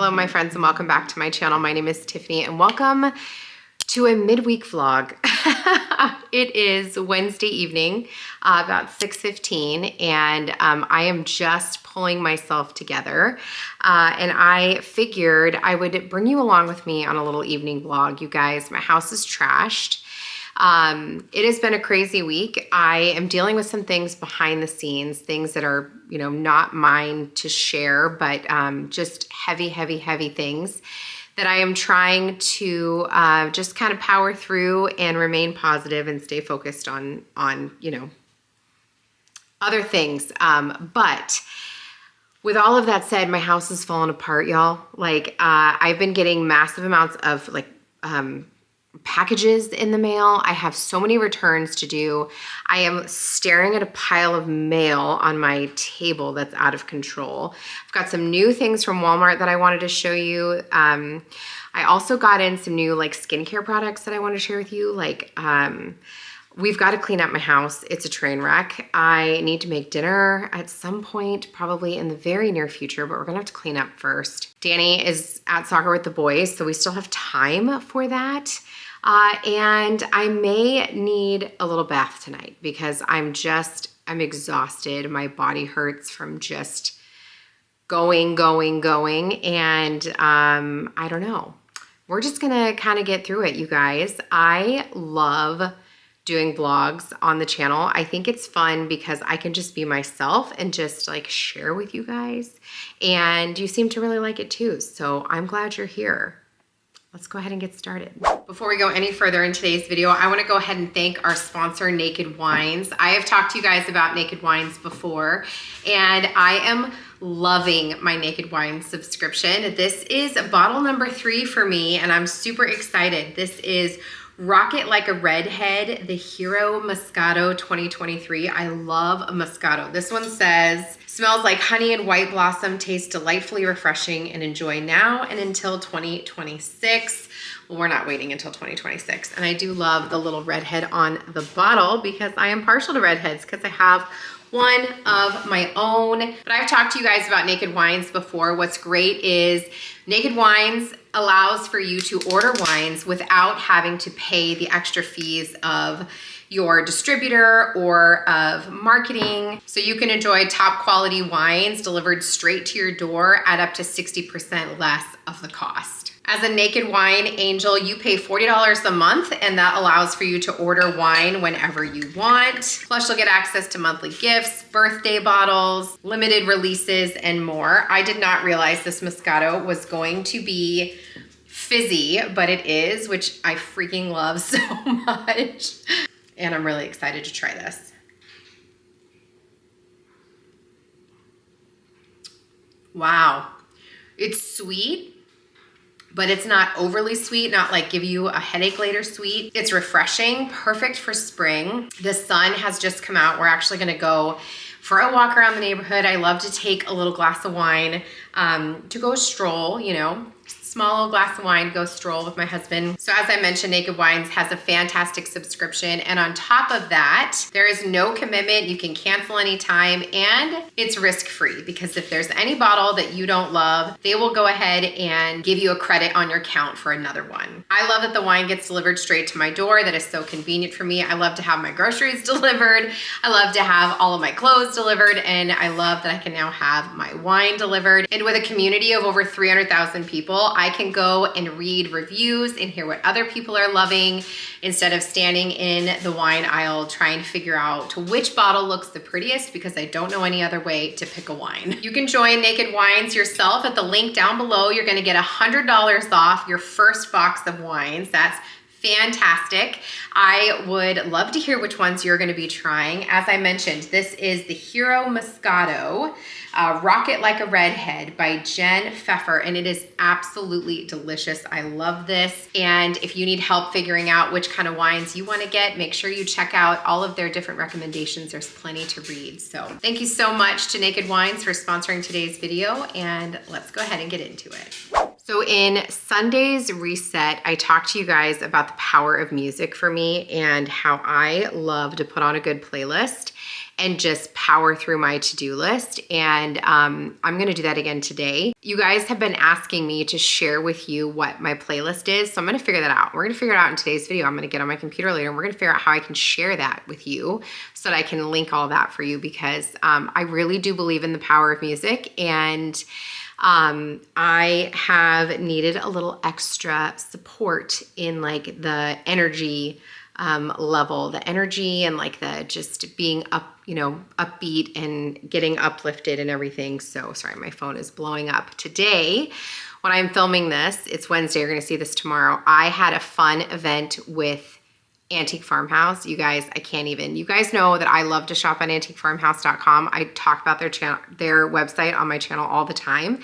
Hello my friends and welcome back to my channel. My name is Tiffany and welcome to a midweek vlog. It is Wednesday evening, about 6:15, and I am just pulling myself together. And I figured I would bring you along with me on a little evening vlog. You guys, my house is trashed. It has been a crazy week. I am dealing with some things behind the scenes, things that are, you know, not mine to share, but just heavy things that I am trying to just kind of power through and remain positive and stay focused on you know, other things. But with all of that said, my house is falling apart, y'all. Like, I've been getting massive amounts of like, packages in the mail. I have so many returns to do. I am staring at a pile of mail on my table that's out of control. I've got some new things from Walmart that I wanted to show you. I also got in some new like skincare products that I want to share with you. Like, we've got to clean up my house. It's a train wreck. I need to make dinner at some point, probably in the very near future, but we're gonna have to clean up first. Danny is at soccer with the boys, so we still have time for that. And I may need a little bath tonight because I'm exhausted. My body hurts from just going. And I don't know. We're just gonna kind of get through it, you guys. I love doing vlogs on the channel. I think it's fun because I can just be myself and just like share with you guys. And you seem to really like it too. So I'm glad you're here. Let's go ahead and get started. Before we go any further in today's video, I want to go ahead and thank our sponsor, Naked Wines. I have talked to you guys about Naked Wines before, and I am loving my Naked Wines subscription. This is bottle number 3 for me, and I'm super excited. This is Rocket Like a Redhead, the Hero Moscato 2023. I love Moscato. This one says, smells like honey and white blossom, tastes delightfully refreshing, and enjoy now and until 2026. Well, we're not waiting until 2026. And I do love the little redhead on the bottle because I am partial to redheads because I have one of my own. But I've talked to you guys about Naked Wines before. What's great is Naked Wines allows for you to order wines without having to pay the extra fees of your distributor or of marketing. So you can enjoy top quality wines delivered straight to your door at up to 60% less of the cost. As a Naked Wine Angel, you pay $40 a month, and that allows for you to order wine whenever you want. Plus, you'll get access to monthly gifts, birthday bottles, limited releases, and more. I did not realize this Moscato was going to be fizzy, but it is, which I freaking love so much. And I'm really excited to try this. Wow, it's sweet, but it's not overly sweet, not like give you a headache later sweet. It's refreshing, perfect for spring. The sun has just come out. We're actually gonna go for a walk around the neighborhood. I love to take a little glass of wine to go stroll, you know, small little glass of wine, go stroll with my husband. So as I mentioned, Naked Wines has a fantastic subscription. And on top of that, there is no commitment. You can cancel anytime, and it's risk-free because if there's any bottle that you don't love, they will go ahead and give you a credit on your account for another one. I love that the wine gets delivered straight to my door. That is so convenient for me. I love to have my groceries delivered. I love to have all of my clothes delivered. And I love that I can now have my wine delivered. And with a community of over 300,000 people, I can go and read reviews and hear what other people are loving instead of standing in the wine aisle trying to figure out which bottle looks the prettiest because I don't know any other way to pick a wine. You can join Naked Wines yourself at the link down below. You're gonna get $100 off your first box of wines. That's fantastic. I would love to hear which ones you're going to be trying. As I mentioned, this is the Hero Moscato Rocket Like a Redhead by Jen Pfeffer, and it is absolutely delicious. I love this. And if you need help figuring out which kind of wines you want to get, make sure you check out all of their different recommendations. There's plenty to read. So thank you so much to Naked Wines for sponsoring today's video, and let's go ahead and get into it. So in Sunday's reset, I talked to you guys about the power of music for me and how I love to put on a good playlist and just power through my to-do list. And I'm gonna do that again today. You guys have been asking me to share with you what my playlist is, so I'm gonna figure that out. We're gonna figure it out in today's video. I'm gonna get on my computer later and we're gonna figure out how I can share that with you so that I can link all that for you, because I really do believe in the power of music, and I have needed a little extra support in like the energy level, the energy and like the just being up, upbeat and getting uplifted and everything. So sorry, my phone is blowing up. Today, when I'm filming this, it's Wednesday, you're gonna see this tomorrow. I had a fun event with Antique Farmhouse. You guys, I can't even, you guys know that I love to shop on antiquefarmhouse.com. I talk about their website on my channel all the time.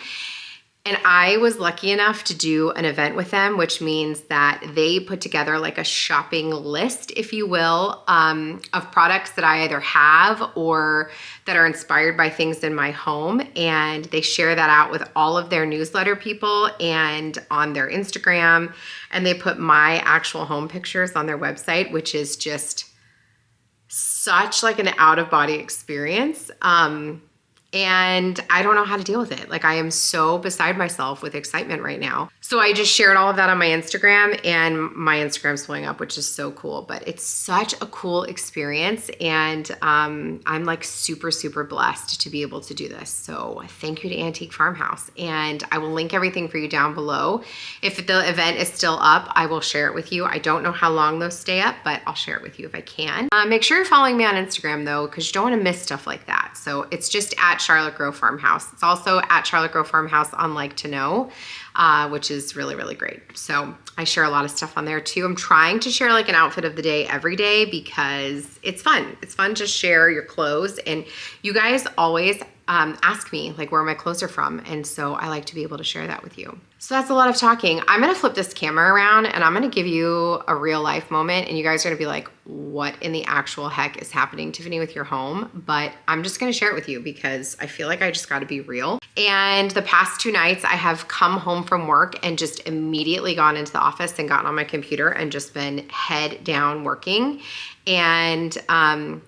And I was lucky enough to do an event with them, which means that they put together like a shopping list, if you will, of products that I either have or that are inspired by things in my home. And they share that out with all of their newsletter people and on their Instagram. And they put my actual home pictures on their website, which is just such like an out-of-body experience. And I don't know how to deal with it. Like, I am so beside myself with excitement right now. So I just shared all of that on my Instagram, and my Instagram's blowing up, which is so cool. But it's such a cool experience, and I'm like super, super blessed to be able to do this. So thank you to Antique Farmhouse, and I will link everything for you down below. If the event is still up, I will share it with you. I don't know how long those stay up, but I'll share it with you if I can. Make sure you're following me on Instagram though, because you don't want to miss stuff like that. So it's just at Charlotte Grove Farmhouse. It's also at Charlotte Grove Farmhouse on Like to Know, which is really, really great. So I share a lot of stuff on there too. I'm trying to share like an outfit of the day every day because it's fun. It's fun to share your clothes, and you guys always ask me like where my clothes are from, and so I like to be able to share that with you. So that's a lot of talking. I'm gonna flip this camera around and I'm gonna give you a real life moment, and you guys are gonna be like, what in the actual heck is happening, Tiffany, with your home? But I'm just gonna share it with you because I feel like I just gotta be real. And the past 2 nights I have come home from work and just immediately gone into the office and gotten on my computer and just been head down working. And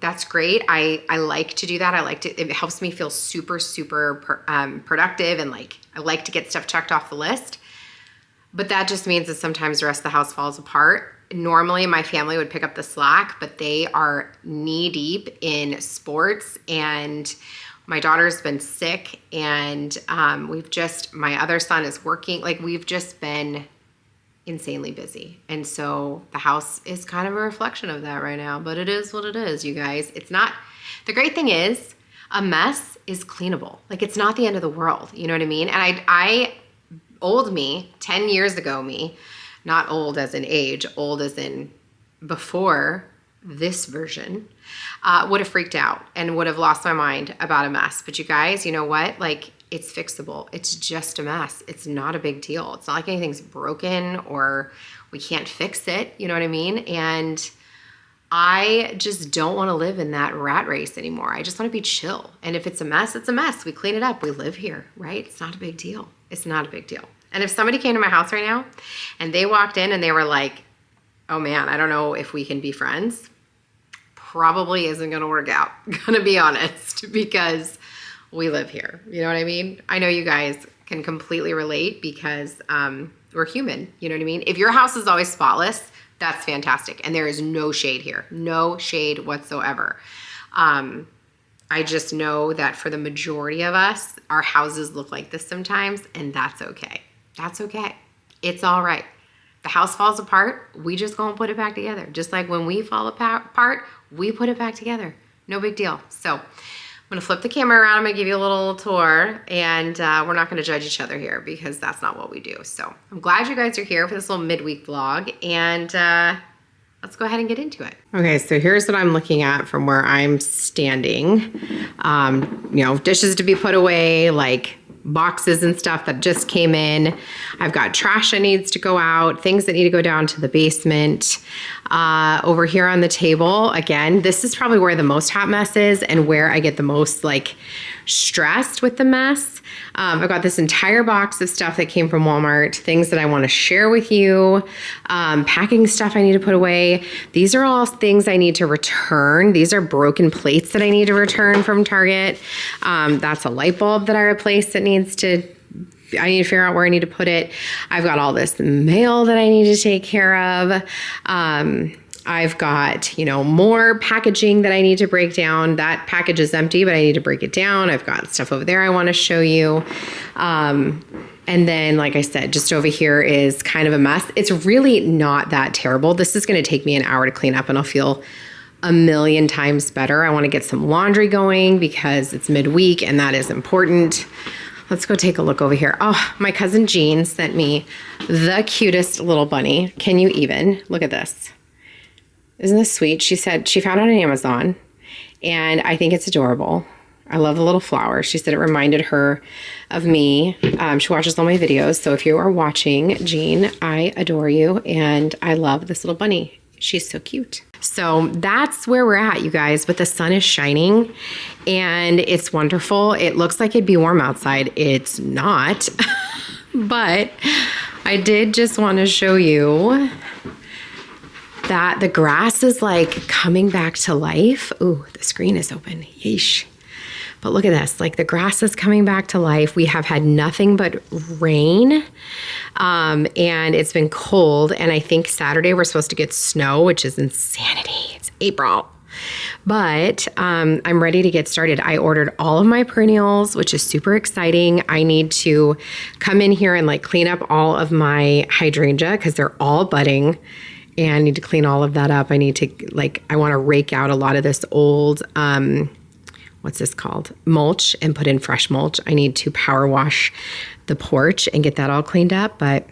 that's great. I like to do that. It helps me feel super, super productive, and like I like to get stuff checked off the list. But that just means that sometimes the rest of the house falls apart. Normally my family would pick up the slack, but they are knee deep in sports, and my daughter's been sick, and my other son is working. Like, we've just been insanely busy. And so the house is kind of a reflection of that right now, but it is what it is, you guys. It's not, the great thing is a mess is cleanable. Like, it's not the end of the world. You know what I mean? And old me, 10 years ago me, not old as in age, old as in before this version, would have freaked out and would have lost my mind about a mess. But you guys, you know what? Like, it's fixable. It's just a mess. It's not a big deal. It's not like anything's broken or we can't fix it. You know what I mean? And I just don't want to live in that rat race anymore. I just want to be chill. And if it's a mess, it's a mess. We clean it up. We live here, right? It's not a big deal. It's not a big deal. And if somebody came to my house right now and they walked in and they were like, oh man, I don't know if we can be friends, probably isn't going to work out. Gonna be honest, because we live here. You know what I mean? I know you guys can completely relate because we're human. You know what I mean? If your house is always spotless, that's fantastic. And there is no shade here. No shade whatsoever. I just know that for the majority of us, our houses look like this sometimes, and that's okay. That's okay. It's all right. The house falls apart, we just go and put it back together. Just like when we fall apart, we put it back together. No big deal. So I'm gonna flip the camera around. I'm gonna give you a little tour, and we're not gonna judge each other here because that's not what we do. So I'm glad you guys are here for this little midweek vlog, and let's go ahead and get into it. Okay, so here's what I'm looking at from where I'm standing. Dishes to be put away, like boxes and stuff that just came in. I've got trash that needs to go out, things that need to go down to the basement. Over here on the table, again, this is probably where the most hot mess is and where I get the most like stressed with the mess. I've got this entire box of stuff that came from Walmart, things that I want to share with you, packing stuff I need to put away. These are all things I need to return. These are broken plates that I need to return from Target. That's a light bulb that I replaced that I need to figure out where I need to put it. I've got all this mail that I need to take care of. I've got, more packaging that I need to break down. That package is empty, but I need to break it down. I've got stuff over there I want to show you. And then, like I said, just over here is kind of a mess. It's really not that terrible. This is going to take me an hour to clean up and I'll feel a million times better. I want to get some laundry going because it's midweek and that is important. Let's go take a look over here. Oh, my cousin Jean sent me the cutest little bunny. Can you even? Look at this. Isn't this sweet? She said she found it on Amazon and I think it's adorable. I love the little flower. She said it reminded her of me. She watches all my videos. So if you are watching, Jean, I adore you and I love this little bunny. She's so cute. So that's where we're at, you guys, but the sun is shining and it's wonderful. It looks like it'd be warm outside. It's not, but I did just want to show you that the grass is like coming back to life. Ooh, the screen is open. Yeesh. But look at this, like the grass is coming back to life. We have had nothing but rain and it's been cold. And I think Saturday we're supposed to get snow, which is insanity. It's April. But I'm ready to get started. I ordered all of my perennials, which is super exciting. I need to come in here and like clean up all of my hydrangea because they're all budding. And I need to clean all of that up. I need to I want to rake out a lot of this old, what's this called? Mulch and put in fresh mulch. I need to power wash the porch and get that all cleaned up. But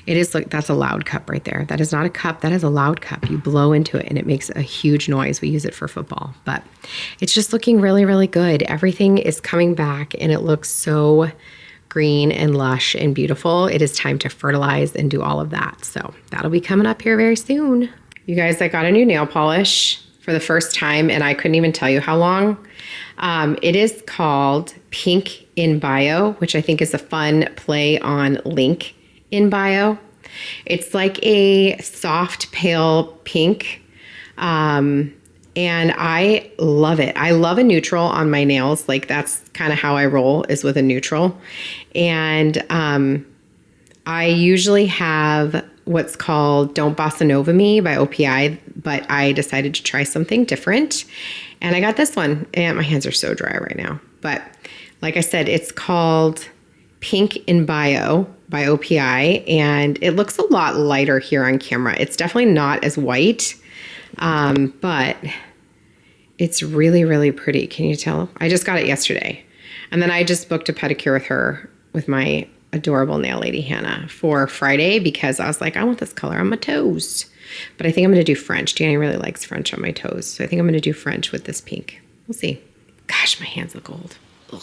it is, look, that's a loud cup right there. That is not a cup. That is a loud cup. You blow into it and it makes a huge noise. We use it for football, but it's just looking really, really good. Everything is coming back and it looks so green and lush and beautiful. It is time to fertilize and do all of that. So that'll be coming up here very soon. You guys, I got a new nail polish for the first time and I couldn't even tell you how long. It is called Pink in Bio, which I think is a fun play on Link in Bio. It's like a soft pale pink. And I love it. I love a neutral on my nails. Like that's kind of how I roll, is with a neutral. And I usually have what's called Don't Bossa Nova Me by OPI, but I decided to try something different. And I got this one, and my hands are so dry right now. But like I said, it's called Pink in Bio by OPI, and it looks a lot lighter here on camera. It's definitely not as white, but it's really, really pretty. Can you tell? I just got it yesterday. And then I just booked a pedicure with her, with my adorable nail lady, Hannah, for Friday because I was like, I want this color on my toes. But I think I'm going to do French. Danny really likes French on my toes. So I think I'm going to do French with this pink. We'll see. Gosh, my hands look old. Ugh.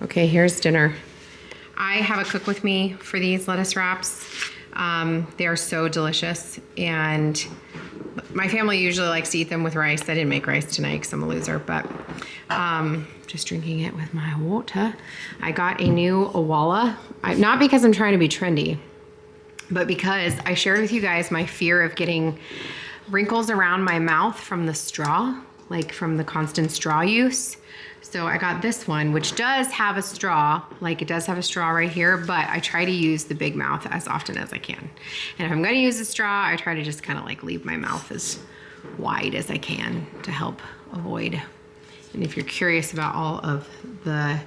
Okay, here's dinner. I have a cook with me for these lettuce wraps. They are so delicious, and my family usually likes to eat them with rice. I didn't make rice tonight because I'm a loser, but just drinking it with my water. I got a new Awala, not because I'm trying to be trendy, but because I shared with you guys my fear of getting wrinkles around my mouth from the straw, like from the constant straw use. So I got this one, which does have a straw, like it does have a straw right here, but I try to use the big mouth as often as I can. And if I'm gonna use a straw, I try to just kind of like leave my mouth as wide as I can to help avoid. And if you're curious about all of the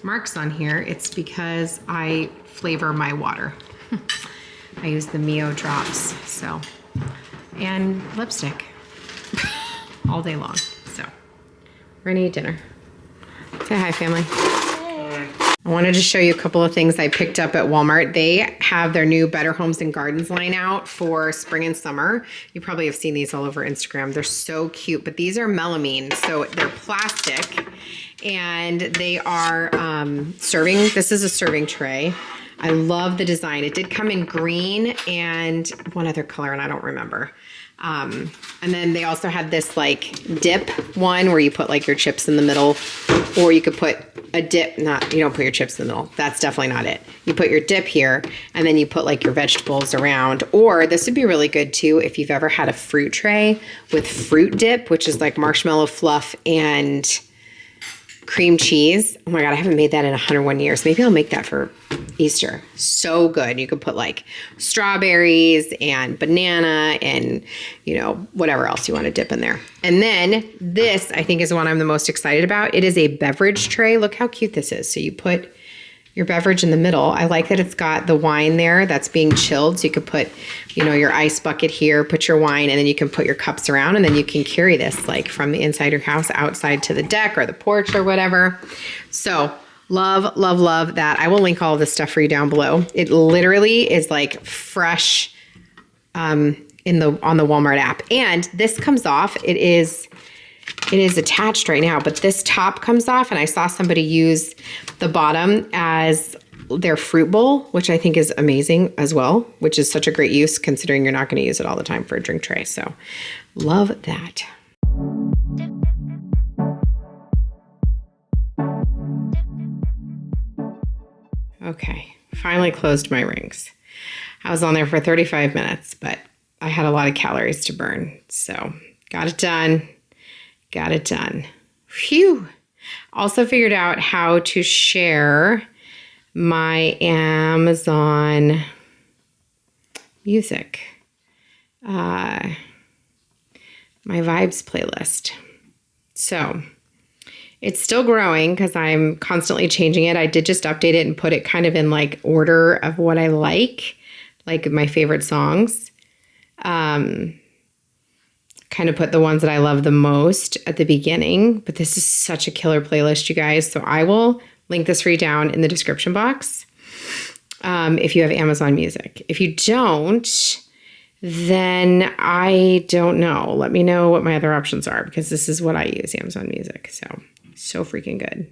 marks on here, it's because I flavor my water. I use the Mio drops, so, and lipstick all day long. So we're gonna eat dinner. Say hi, family. Hi. I wanted to show you a couple of things I picked up at Walmart. They have their new Better Homes and Gardens line out for spring and summer. You probably have seen these all over Instagram. They're so cute, but these are melamine, so they're plastic, and they are serving. This is a serving tray. I love the design. It did come in green and one other color, and I don't remember. And then they also had this like dip one where you put like your chips in the middle, or you could put a dip, you don't put your chips in the middle. That's definitely not it. You put your dip here and then you put like your vegetables around, or this would be really good too if you've ever had a fruit tray with fruit dip, which is like marshmallow fluff and cream cheese. Oh my God, I haven't made that in 101 years. Maybe I'll make that for Easter. So good. You could put like strawberries and banana and, whatever else you want to dip in there. And then this, I think, is the one I'm the most excited about. It is a beverage tray. Look how cute this is. So you put your beverage in the middle. I like that it's got the wine there that's being chilled. So you could put, your ice bucket here, put your wine, and then you can put your cups around, and then you can carry this like from the inside your house outside to the deck or the porch or whatever. So love, love, love that. I will link all of this stuff for you down below. It literally is like fresh on the Walmart app. And this comes off. It is attached right now, but this top comes off, and I saw somebody use the bottom as their fruit bowl, which I think is amazing as well, which is such a great use considering you're not going to use it all the time for a drink tray. So love that. Okay, finally closed my rings. I was on there for 35 minutes, but I had a lot of calories to burn. So got it done. Got it done. Phew. Also figured out how to share my Amazon Music, my Vibes playlist. So it's still growing because I'm constantly changing it. I did just update it and put it kind of in like order of what I like my favorite songs. Kind of put the ones that I love the most at the beginning, but this is such a killer playlist, you guys. So I will link this for you down in the description box if you have Amazon Music. If you don't, then I don't know. Let me know what my other options are, because this is what I use, Amazon Music. So freaking good.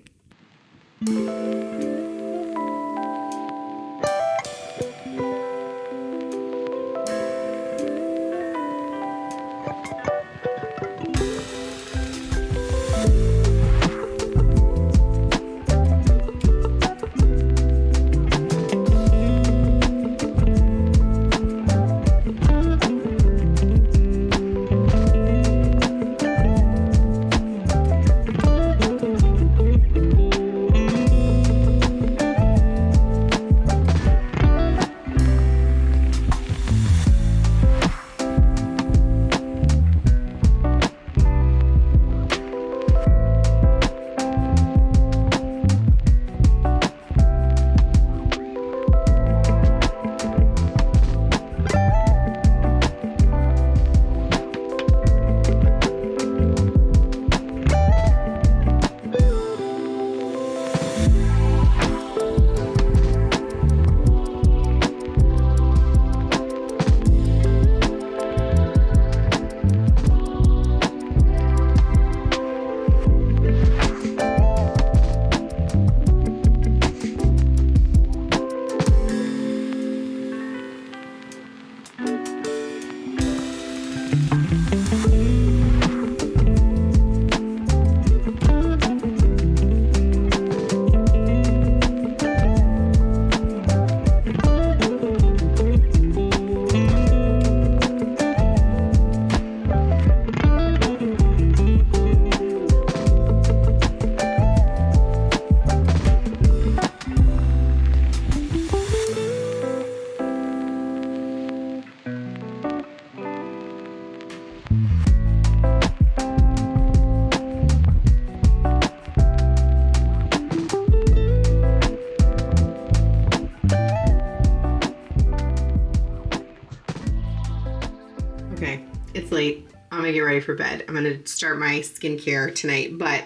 get ready for bed. I'm going to start my skincare tonight, but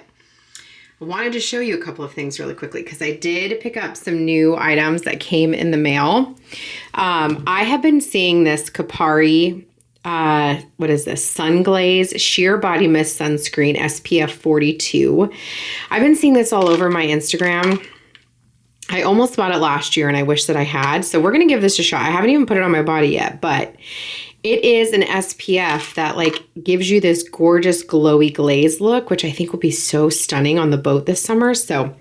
I wanted to show you a couple of things really quickly because I did pick up some new items that came in the mail. I have been seeing this Kapari, what is this? Sun Glaze Sheer Body Mist Sunscreen SPF 42. I've been seeing this all over my Instagram. I almost bought it last year and I wish that I had. So we're going to give this a shot. I haven't even put it on my body yet, but it is an SPF that like gives you this gorgeous glowy glaze look, which I think will be so stunning on the boat this summer. So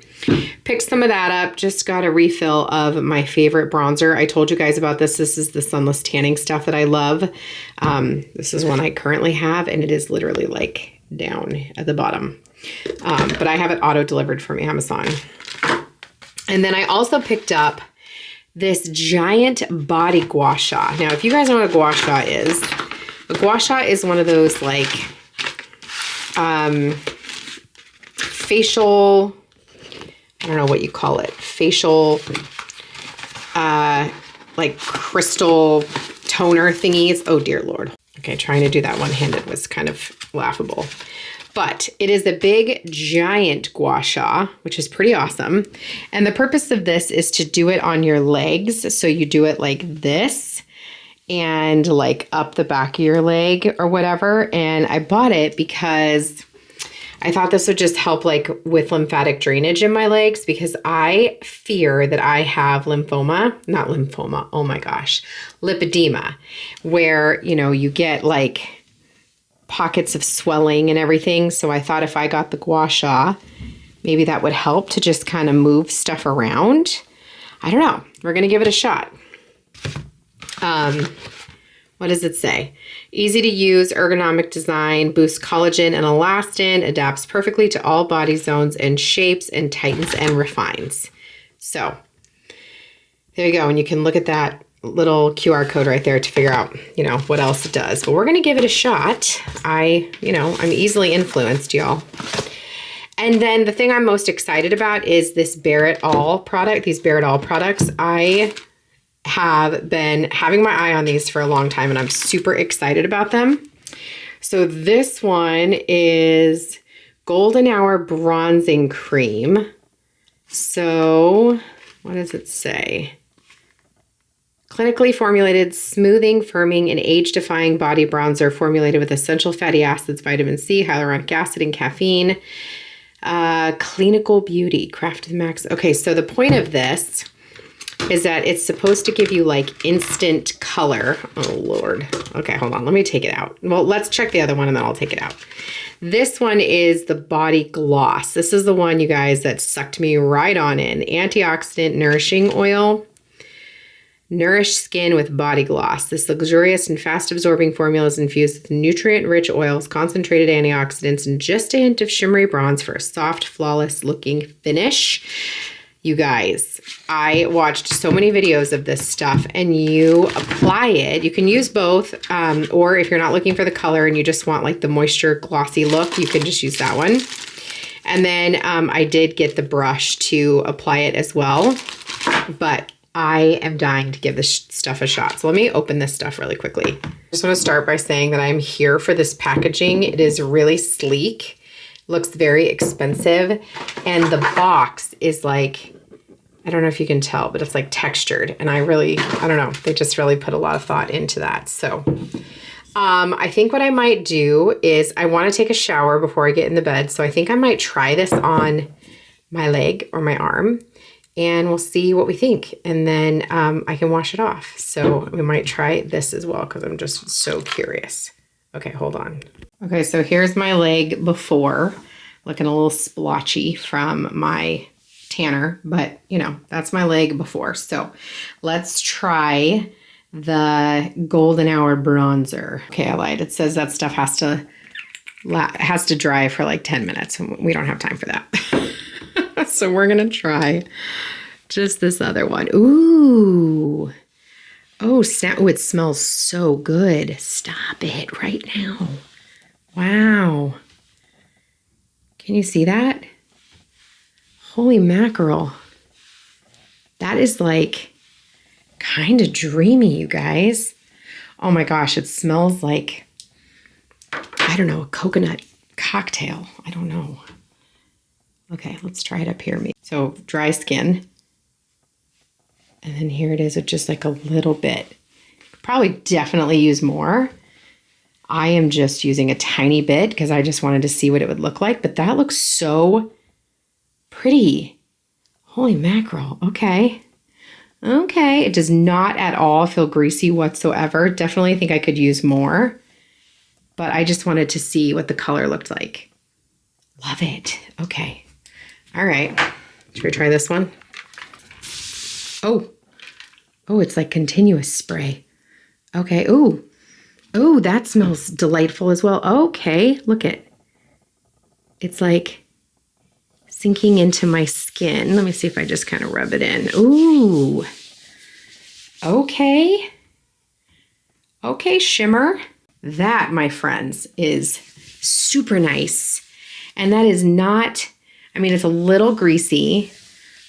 picked some of that up. Just got a refill of my favorite bronzer. I told you guys about this. This is the sunless tanning stuff that I love. This is one I currently have and it is literally like down at the bottom. But I have it auto delivered from Amazon. And then I also picked up this giant body gua sha. Now, if you guys know what a gua sha is, a gua sha is one of those like facial, I don't know what you call it, facial like crystal toner thingies. Oh dear Lord. Okay, trying to do that one-handed was kind of laughable. But it is a big, giant gua sha, which is pretty awesome. And the purpose of this is to do it on your legs. So you do it like this and like up the back of your leg or whatever. And I bought it because I thought this would just help like with lymphatic drainage in my legs because I fear that I have not lymphoma, oh my gosh, lipedema, where, you know, you get like pockets of swelling and everything. So I thought if I got the gua sha, maybe that would help to just kind of move stuff around. I don't know. We're going to give it a shot. What does it say? Easy to use, ergonomic design, boosts collagen and elastin, adapts perfectly to all body zones and shapes, and tightens and refines. So there you go. And you can look at that little QR code right there to figure out, you know, what else it does. But we're going to give it a shot. I'm easily influenced, y'all. And then the thing I'm most excited about is this Bare It All product, these Bare It All products. I have been having my eye on these for a long time and I'm super excited about them. So this one is Golden Hour Bronzing Cream. So what does it say? Clinically formulated, smoothing, firming, and age-defying body bronzer formulated with essential fatty acids, vitamin C, hyaluronic acid, and caffeine. Clinical beauty, crafted max. Okay, so the point of this is that it's supposed to give you like instant color. Oh, Lord. Okay, hold on. Let me take it out. Well, let's check the other one and then I'll take it out. This one is the Body Gloss. This is the one, you guys, that sucked me right on in. Antioxidant nourishing oil. Nourish skin with body gloss. This luxurious and fast-absorbing formula is infused with nutrient-rich oils, concentrated antioxidants, and just a hint of shimmery bronze for a soft, flawless-looking finish. You guys, I watched so many videos of this stuff, and you apply it. You can use both, or if you're not looking for the color and you just want like the moisture glossy look, you can just use that one. And then I did get the brush to apply it as well, but I am dying to give this stuff a shot. So let me open this stuff really quickly. I just want to start by saying that I'm here for this packaging. It is really sleek, looks very expensive, and the box is like, I don't know if you can tell, but it's like textured. And I don't know, they just really put a lot of thought into that. So I think what I might do is I want to take a shower before I get in the bed. So I think I might try this on my leg or my arm. And we'll see what we think. And then I can wash it off. So we might try this as well because I'm just so curious. Okay, hold on. Okay, so here's my leg before. Looking a little splotchy from my tanner. But, you know, that's my leg before. So let's try the Golden Hour Bronzer. Okay, I lied. It says that stuff has to dry for like 10 minutes. We don't have time for that. So we're going to try just this other one. Ooh. Oh, snap. Oh, it smells so good. Stop it right now. Wow. Can you see that? Holy mackerel. That is like kind of dreamy, you guys. Oh my gosh, it smells like, I I don't know, a coconut cocktail. I don't know. Okay, let's try it up here. So dry skin. And then here it is with just like a little bit. Probably definitely use more. I am just using a tiny bit because I just wanted to see what it would look like. But that looks so pretty. Holy mackerel. Okay. Okay. It does not at all feel greasy whatsoever. Definitely think I could use more. But I just wanted to see what the color looked like. Love it. Okay. All right. Should we try this one? Oh. Oh, it's like continuous spray. Okay. Ooh. Oh, that smells delightful as well. Okay, look it. It's like sinking into my skin. Let me see if I just kind of rub it in. Ooh. Okay. Okay, shimmer. That, my friends, is super nice. And that is not, I mean, it's a little greasy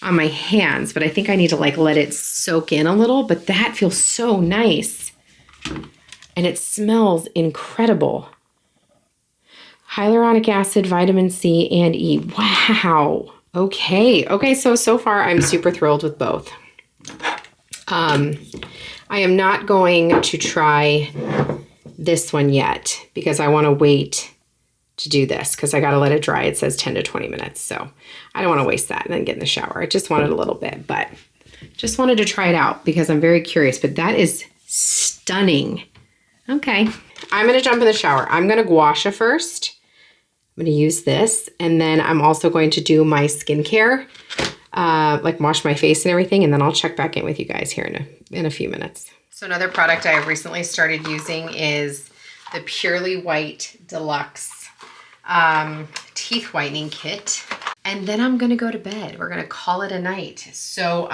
on my hands, but I think I need to like let it soak in a little, but that feels so nice. And it smells incredible. Hyaluronic acid, vitamin C, and E. Wow. Okay. Okay, so far I'm super thrilled with both. I am not going to try this one yet because I want to wait to do this because I got to let it dry. It says 10 to 20 minutes. So I don't want to waste that and then get in the shower. I just wanted a little bit, but just wanted to try it out because I'm very curious. But that is stunning. Okay, I'm going to jump in the shower. I'm going to gua sha first. I'm going to use this. And then I'm also going to do my skincare, like wash my face and everything. And then I'll check back in with you guys here in a few minutes. So another product I have recently started using is the Purely White Deluxe Teeth Whitening Kit. And then I'm going to go to bed. We're going to call it a night. So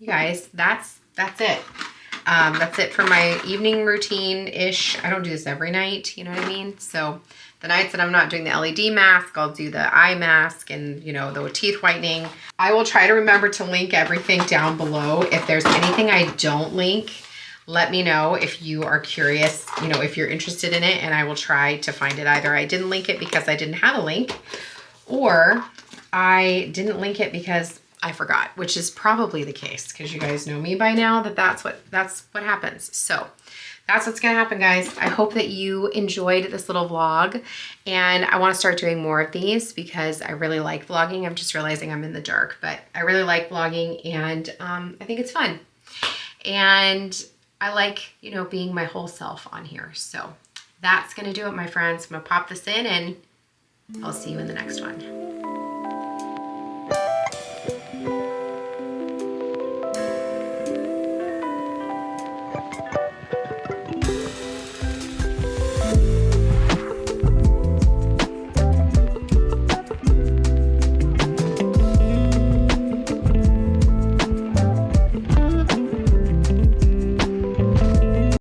you guys, that's it. That's it for my evening routine-ish. I don't do this every night, you know what I mean? So the nights that I'm not doing the LED mask, I'll do the eye mask and, you know, the teeth whitening. I will try to remember to link everything down below. If there's anything I don't link, let me know if you are curious, you know, if you're interested in it, and I will try to find it. Either I didn't link it because I didn't have a link, or I didn't link it because I forgot, which is probably the case because you guys know me by now that's what happens. So that's what's gonna happen, guys. I hope that you enjoyed this little vlog, and I wanna start doing more of these because I really like vlogging. I'm just realizing I'm in the dark, but I really like vlogging, and I think it's fun. And I like, you know, being my whole self on here. So that's gonna do it, my friends. I'm gonna pop this in and I'll see you in the next one.